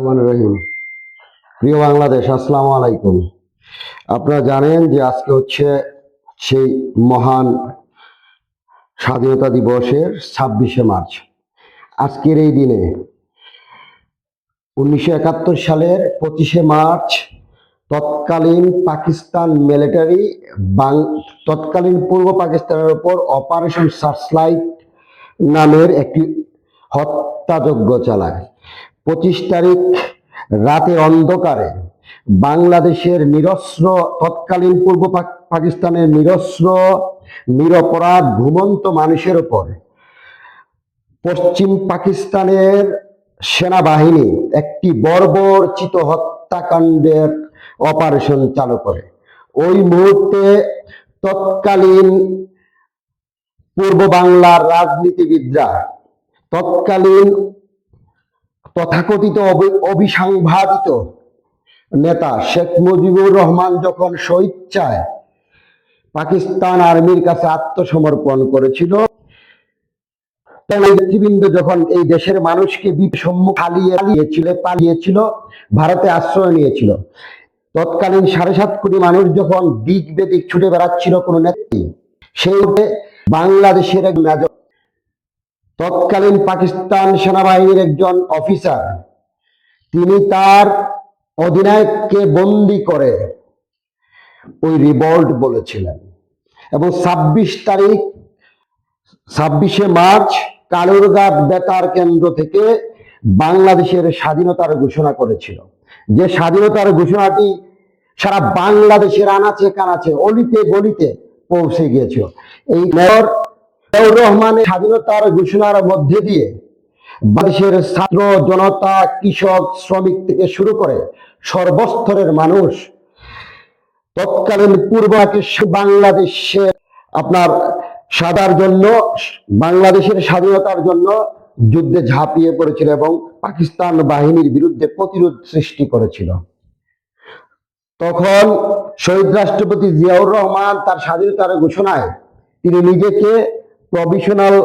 রহমানির রহিম। প্রিয় বাংলাদেশ, আসসালামু আলাইকুম। আপনারা জানেন যে আজকে হচ্ছে সেই মহান স্বাধীনতা দিবসের 26শে মার্চ। আজকের এই দিনে 1971 সালের 25শে মার্চ তৎকালীন পাকিস্তান মিলিটারি তৎকালীন পূর্ব পাকিস্তানের উপর অপারেশন সার্চলাইট নামের একটি হত্যাযজ্ঞ চালায়। 25 তারিখ রাতের অন্ধকারে বাংলাদেশের তৎকালীন পূর্ব পাকিস্তানের নিরপরাধ ঘুমন্ত মানুষের উপর পশ্চিম পাকিস্তানের সেনাবাহিনী একটি বর্বরচিত হত্যাকাণ্ডের অপারেশন চালু করে। ওই মুহূর্তে তৎকালীন পূর্ব বাংলার রাজনীতিবিদরা, তৎকালীন তথাকথিত অবিসাংবাদিত নেতা শেখ মুজিবুর রহমান যখন স্বেচ্ছায় পাকিস্তান আর্মির কাছে আত্মসমর্পণ করেছিল, নেতৃবৃন্দ যখন এই দেশের মানুষকে সম্মুখ পালিয়েছিল, ভারতে আশ্রয় নিয়েছিল, তৎকালীন 7.5 কোটি মানুষ যখন দিক বেদিক ছুটে বেড়াচ্ছিল কোনো নেত্রী, সেই বাংলাদেশের এক মেজর তৎকালীন পাকিস্তান সেনাবাহিনীর একজন অফিসার, তিনি তার অধিনায়ককে বন্দি করে ওই রিভল্ট বলেছিলেন। এবং 26শে মার্চ কালুরঘাট বেতার কেন্দ্র থেকে বাংলাদেশের স্বাধীনতার ঘোষণা করেছিল। যে স্বাধীনতার ঘোষণাটি সারা বাংলাদেশের আনাচে কানাচে অলিতে গলিতে পৌঁছে গিয়েছিল। এই জিয়াউর রহমানের স্বাধীনতার ঘোষণার মধ্যে দিয়ে বাংলাদেশের ছাত্র জনতা, কৃষক, শ্রমিক থেকে শুরু করে সর্বস্তরের মানুষ তৎকালীন পূর্ব বাংলাদেশের বাংলাদেশের স্বাধীনতার জন্য যুদ্ধে ঝাঁপিয়ে পড়েছিল এবং পাকিস্তান বাহিনীর বিরুদ্ধে প্রতিরোধ সৃষ্টি করেছিল। তখন শহীদ রাষ্ট্রপতি জিয়াউর রহমান তার স্বাধীনতার ঘোষণায় তিনি নিজেকে প্রভিশনাল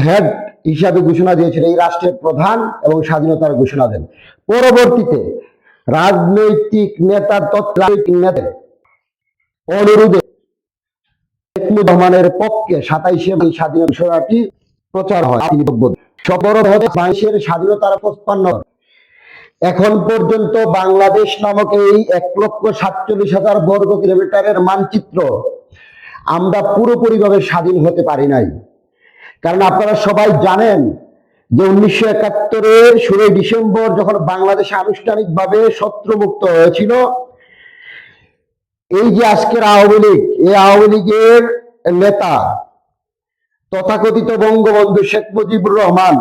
হেড হিসাবে ঘোষণা দিয়েছিলেন, এই রাষ্ট্রের প্রধান, এবং স্বাধীনতার ঘোষণা দেন। পরবর্তীতে রাজনৈতিক নেতার অনুরোধে শেখ মুজিবুর রহমানের পক্ষে 27শে স্বাধীনতা ঘোষণাটি প্রচার হয়। বাংলাদেশের স্বাধীনতার 55 এখন পর্যন্ত বাংলাদেশ নামক এই 1,47,000 বর্গ কিলোমিটারের মানচিত্র আমরা পুরোপুরিভাবে স্বাধীন হতে পারি নাই। কারণ আপনারা সবাই জানেন যে 1971-এর 16 ডিসেম্বর যখন বাংলাদেশ আনুষ্ঠানিকভাবে শত্রুমুক্ত হয়েছিল, এই যে আজকের আওয়ামী লীগ, এই আওয়ামী লীগের নেতা তথাকথিত বঙ্গবন্ধু শেখ মুজিবুর রহমান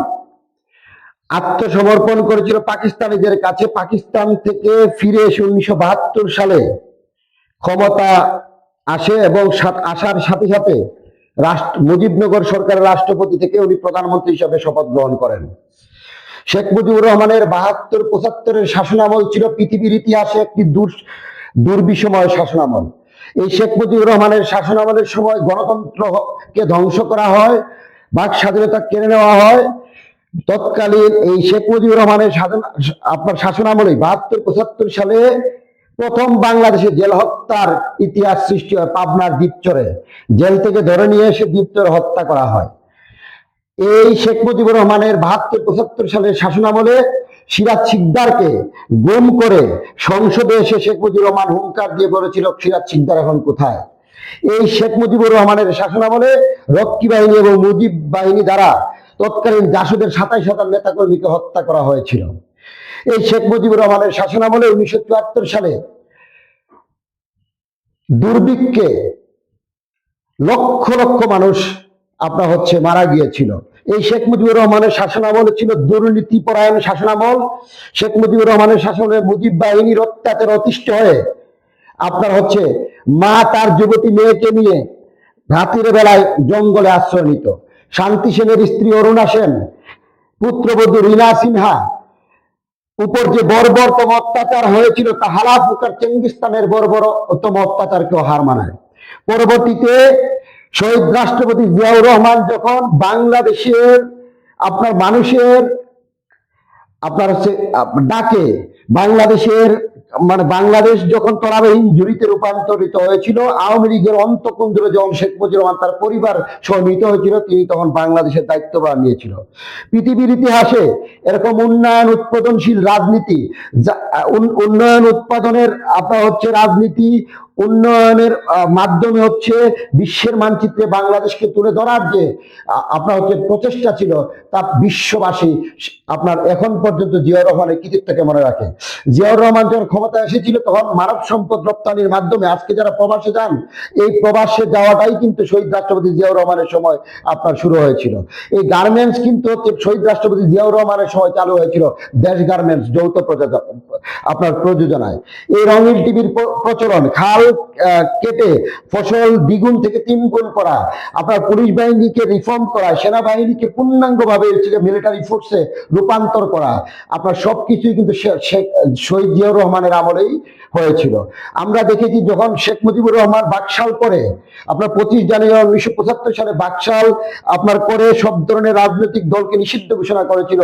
আত্মসমর্পণ করেছিল পাকিস্তানিদের কাছে। পাকিস্তান থেকে ফিরে এসে 1972 সালে ক্ষমতা আসে এবং আসার সাথে সাথে মুজিবনগর সরকারের রাষ্ট্রপতি থেকে উনি প্রধানমন্ত্রী হিসাবে শপথ গ্রহণ করেন। শেখ মুজিবুর রহমানের 72-75-এর শাসনামল ছিল পৃথিবীর ইতিহাসে একটি দুর্বিষময় শাসনামল। এই শেখ মুজিবুর রহমানের শাসনামলের সময় গণতন্ত্রকে ধ্বংস করা হয়, বাক স্বাধীনতা কেড়ে নেওয়া হয়। তৎকালীন এই শেখ মুজিবুর রহমানের শাসনামলে 72-75 সালে প্রথম বাংলাদেশে জেল হত্যার ইতিহাস সৃষ্টি হয়। পাবনার দ্বীপচরে জেল থেকে ধরে নিয়ে এসে দ্বীপচরে হত্যা করা হয়। এই শেখ মুজিবুর রহমানের 72-75 সালের শাসনামলে সিরাজ শিকদারকে গুম করে সংসদে এসে শেখ মুজিবুর রহমান হুঙ্কার দিয়ে বলেছিল, সিরাজ শিকদার এখন কোথায়? এই শেখ মুজিবুর রহমানের শাসনামলে রক্ষী বাহিনী এবং মুজিব বাহিনী দ্বারা তৎকালীন জাসদের 27,000 নেতাকর্মীকে হত্যা করা হয়েছিল। এই শেখ মুজিবুর রহমানের শাসনামলে 1974 সালে দুর্ভিক্ষে লক্ষ লক্ষ মানুষ মারা গিয়েছিল। এই শেখ মুজিবুর রহমানের শাসনামল ছিল দুর্নীতি পরায়ণ শাসনামল। শেখ মুজিবুর রহমানের শাসনে মুজিব বাহিনীর অত্যাচারে অতিষ্ঠ হয়ে মা তার যুবতী মেয়েকে নিয়ে রাতের বেলায় জঙ্গলে আশ্রয় নিত। শান্তি সেনের স্ত্রী অরুণা সেন, পুত্রবধূ রীনা সিনহা উপর যে বর্বরতম অত্যাচার হয়েছিল তা হালাফুকার চেঙ্গিস্তানের বর্বরতম অত্যাচারকেও হার মানায়। পরবর্তীতে শহীদ রাষ্ট্রপতি জিয়াউর রহমান যখন বাংলাদেশের মানুষের আপনার হচ্ছে ডাকে বাংলাদেশের মানে বাংলাদেশ যখন তলাবিহীন ঝুড়িতে রূপান্তরিত হয়েছিল, আওয়ামী লীগের অন্তঃকেন্দ্রে যখন শেখ মুজিবুর রহমান তার পরিবার সহ মৃত হয়েছিল, তিনি তখন বাংলাদেশের দায়িত্বভার নিয়েছিল। পৃথিবীর ইতিহাসে এরকম উন্নয়ন উৎপাদনশীল রাজনীতি, উন্নয়ন উৎপাদনের আপনার হচ্ছে রাজনীতি, উন্নয়নের মাধ্যমে হচ্ছে বিশ্বের মানচিত্রে বাংলাদেশকে তুলে ধরার যে আপনার হচ্ছে প্রচেষ্টা ছিল, তা বিশ্ববাসী আপনার এখন পর্যন্ত জিয়াউর রহমানের কৃতিত্বকে মনে রাখে। জিয়াউর রহমান যখন ক্ষমতা এসেছিল তখন মানব সম্পদ রপ্তানির মাধ্যমে আজকে যারা প্রবাসে যান, এই প্রবাসে যাওয়াটাই কিন্তু শহীদ রাষ্ট্রপতি জিয়াউর রহমানের সময় আপনার শুরু হয়েছিল। এই গার্মেন্টস কিন্তু হচ্ছে শহীদ রাষ্ট্রপতি জিয়াউর রহমানের সময় চালু হয়েছিল, দেশ গার্মেন্টস যৌথ আপনার প্রযোজনায়। এই রঙিন টিভির প্রচলন, খাল কেটে ফসল দ্বিগুণ থেকে 3 গুণ করা, আপনার পুলিশ বাহিনীকে রিফর্ম করা, সেনাবাহিনীকে পূর্ণাঙ্গভাবে মিলিটারি ফোর্সে রূপান্তর করা, আপনার সবকিছুই কিন্তু শহীদ জিয়াউর রহমানের আমলেই হয়েছিল। আমরা দেখেছি যখন শেখ মুজিবুর রহমান বাকশাল করে আপনার 25 জানুয়ারি 1975 সালে বাকশাল আপনার করে সব ধরনের রাজনৈতিক দলকে নিষিদ্ধ ঘোষণা করেছিল,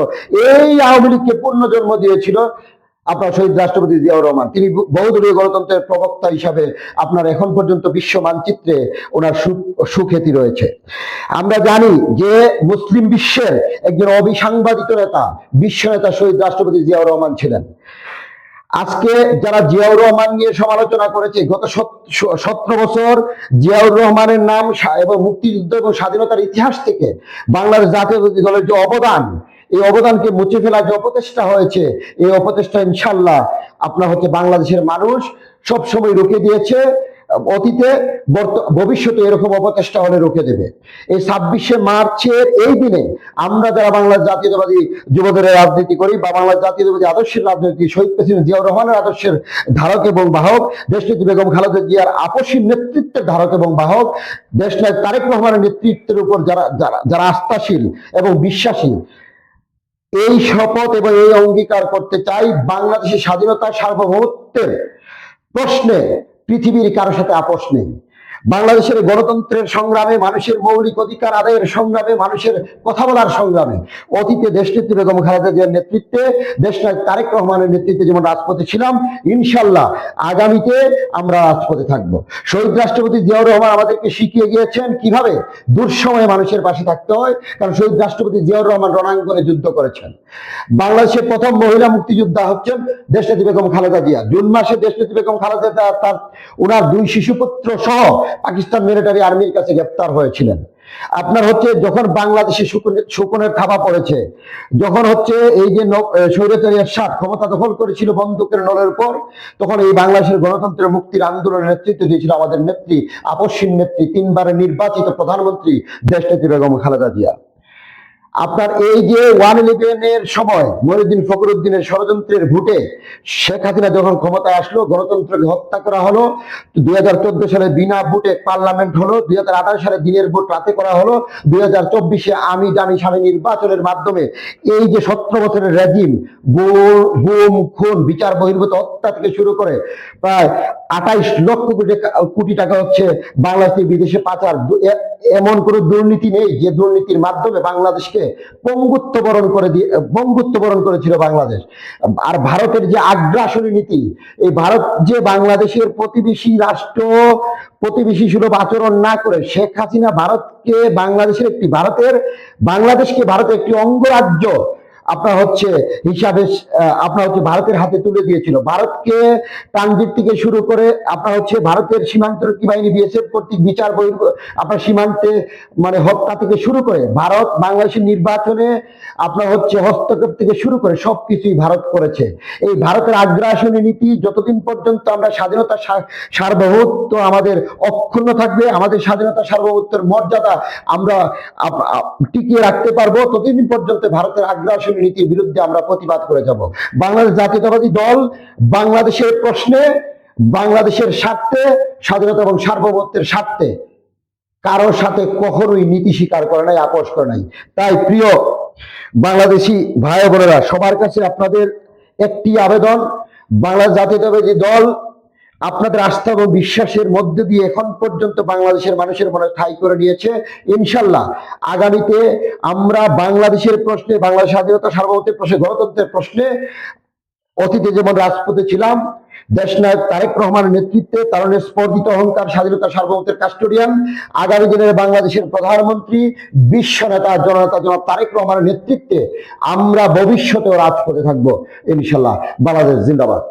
এই আওয়ামী লীগকে পুনর্জন্ম দিয়েছিল আপনার শহীদ রাষ্ট্রপতি জিয়াউর রহমান। তিনি বহুদলীয় গণতন্ত্রের প্রবক্তা হিসাবে আপনার এখন পর্যন্ত বিশ্ব মানচিত্রে ওনার সুখ্যাতি রয়েছে। আমরা জানি যে মুসলিম বিশ্বের একজন অবিসাংবাদিত নেতা, বিশ্ব নেতা শহীদ রাষ্ট্রপতি জিয়াউর রহমান ছিলেন। আজকে যারা জিয়াউর রহমান নিয়ে সমালোচনা করেছে, গত 17 বছর জিয়াউর রহমানের নাম এবং মুক্তিযুদ্ধ এবং স্বাধীনতার ইতিহাস থেকে বাংলাদেশ জাতীয়তাবাদী দলের যে অবদান, এই অবদানকে মুছে ফেলার যে অপচেষ্টা হয়েছে, এই অপচেষ্টা ইনশাল্লাহ আপনার হচ্ছে বাংলাদেশের মানুষ সবসময় রুখে দিয়েছে, অতীতে ভবিষ্যতে এরকম অপচেষ্টা হলে রুখে দেবে। এই 26শে মার্চের এই দিনে আমরা যারা বাংলাদেশ জাতীয়তাবাদী যুবদলের রাজনীতি করি বা বাংলাদেশ জাতীয়তাবাদী আদর্শের রাজনীতি, শহীদ প্রেসিডেন্ট জিয়াউর রহমানের আদর্শের ধারক এবং বাহক, দেশনেত্রী বেগম খালেদা জিয়ার আপসীর নেতৃত্বের ধারক এবং বাহক, দেশনায়ক তারেক রহমানের নেতৃত্বের উপর যারা যারা যারা আস্থাশীল এবং বিশ্বাসী, এই শপথ এবং এই অঙ্গীকার করতে চাই, বাংলাদেশের স্বাধীনতা সার্বভৌমত্বের প্রশ্নে পৃথিবীর কারোর সাথে আপোষ নেই। বাংলাদেশের গণতন্ত্রের সংগ্রামে, মানুষের মৌলিক অধিকার আদায়ের সংগ্রামে, মানুষের কথা বলার সংগ্রামে অতীতে দেশনেত্রী বেগম খালেদা জিয়ার নেতৃত্বে, দেশনায়ক তারেক রহমানের নেতৃত্বে যেমন রাজপথে ছিলাম, ইনশাল্লাহ আগামীতে আমরা রাজপথে থাকবো। শহীদ রাষ্ট্রপতি জিয়াউর রহমান আমাদেরকে শিখিয়ে গিয়েছেন কিভাবে দুঃসময়ে মানুষের পাশে থাকতে হয়, কারণ শহীদ রাষ্ট্রপতি জিয়াউর রহমান রণাঙ্গনে যুদ্ধ করেছেন। বাংলাদেশের প্রথম মহিলা মুক্তিযোদ্ধা হচ্ছেন দেশনেত্রী বেগম খালেদা জিয়া। জুন মাসে দেশনেত্রী বেগম খালেদা জিয়া তার ওনার 2 শিশুপুত্র সহ পাকিস্তান মিলিটারি আর্মির কাছে গ্রেপ্তার হয়েছিলেন। আপনার হচ্ছে যখন বাংলাদেশে শকুনের থাবা পড়েছে, যখন হচ্ছে এই যে স্বৈরাচারী এরশাদ ক্ষমতা দখল করেছিল বন্দুকের নলের উপর, তখন এই বাংলাদেশের গণতন্ত্রের মুক্তির আন্দোলনের নেতৃত্ব দিয়েছিল আমাদের নেত্রী, আপসীন নেত্রী, 3বারের নির্বাচিত প্রধানমন্ত্রী দেশনেত্রী বেগম খালেদা জিয়া। আপনার এই যে 1/11-এর সময় মহিউদ্দিন ফখরুদ্দিনের ষড়যন্ত্রের ভোটে শেখ হাসিনা যখন ক্ষমতায় আসলো, গণতন্ত্রকে হত্যা করা হলো। 2014 সালে বিনা ভোটে পার্লামেন্ট হলো, 2018 সালে দিনের ভোট রাতে করা হলো, 2024-এ আমি জানি স্বামী নির্বাচনের মাধ্যমে এই যে 17 বছরের রেজিম, গুম খুন বিচার বহির্ভূত হত্যা থেকে শুরু করে প্রায় 28 লক্ষ কোটি টাকা হচ্ছে বাংলাদেশ থেকে বিদেশে পাচার, এমন কোন দুর্নীতি নেই যে দুর্নীতির মাধ্যমে বাংলাদেশকে পঙ্গুত্ব বরণ করেছিল বাংলাদেশ। আর ভারতের যে আগ্রাসনী নীতি, এই ভারত যে বাংলাদেশের প্রতিবেশী রাষ্ট্র, প্রতিবেশী সুলভ আচরণ না করে শেখ হাসিনা বাংলাদেশকে ভারতের একটি অঙ্গরাজ্য আপনার হচ্ছে হিসাবে আপনার হচ্ছে ভারতের হাতে তুলে দিয়েছিল। ভারতকে ট্রানজিট থেকে শুরু করে আপনার হচ্ছে ভারতের সীমান্তরক্ষী বাহিনী বিএসএফ কর্তৃক বিচার আপনার সীমান্তে মানে হত্যা থেকে শুরু করে ভারত বাংলাদেশের নির্বাচনে আপনার হচ্ছে হস্তক্ষেপ থেকে শুরু করে সবকিছুই ভারত করেছে। এই ভারতের আগ্রাসনী নীতি যতদিন পর্যন্ত আমরা স্বাধীনতা সার্বভৌমত্ব আমাদের অক্ষুণ্ণ থাকবে, আমাদের স্বাধীনতা সার্বভৌমত্বের মর্যাদা আমরা টিকিয়ে রাখতে পারবো, ততদিন পর্যন্ত ভারতের আগ্রাসনী নীতির বিরুদ্ধে আমরা প্রতিবাদ করে যাব। বাংলাদেশ জাতীয়তাবাদী দল বাংলাদেশের প্রশ্নে, বাংলাদেশের স্বার্থে, স্বাধীনতা এবং সার্বভৌমত্বের স্বার্থে কারোর সাথে কখনোই নীতি স্বীকার করে নাই, আপোষ করে নাই। তাই প্রিয় বাংলাদেশি ভাই বোনেরা, সবার কাছে আপনাদের একটি আবেদন, বাংলাদেশ জাতীয়তাবাদী দল আপনাদের আস্থা এবং বিশ্বাসের মধ্যে দিয়ে এখন পর্যন্ত বাংলাদেশের মানুষের মনে ঠাঁই করে নিয়েছে। ইনশাল্লাহ আগামীতে আমরা বাংলাদেশের প্রশ্নে, বাংলাদেশ স্বাধীনতা সার্বভৌমত্বের প্রশ্নে, গণতন্ত্রের প্রশ্নে অতীতে যেমন রাজপথে ছিলাম, দেশনায়ক তারেক রহমানের নেতৃত্বে, তারুণের স্পর্ধিত অহংকার, স্বাধীনতা সার্বভৌমত্বের কাস্টোডিয়ান, আগামী দিনের বাংলাদেশের প্রধানমন্ত্রী, বিশ্ব নেতা, জননেতা জনাব তারেক রহমানের নেতৃত্বে আমরা ভবিষ্যতেও রাজপথে থাকবো ইনশাল্লাহ। বাংলাদেশ জিন্দাবাদ।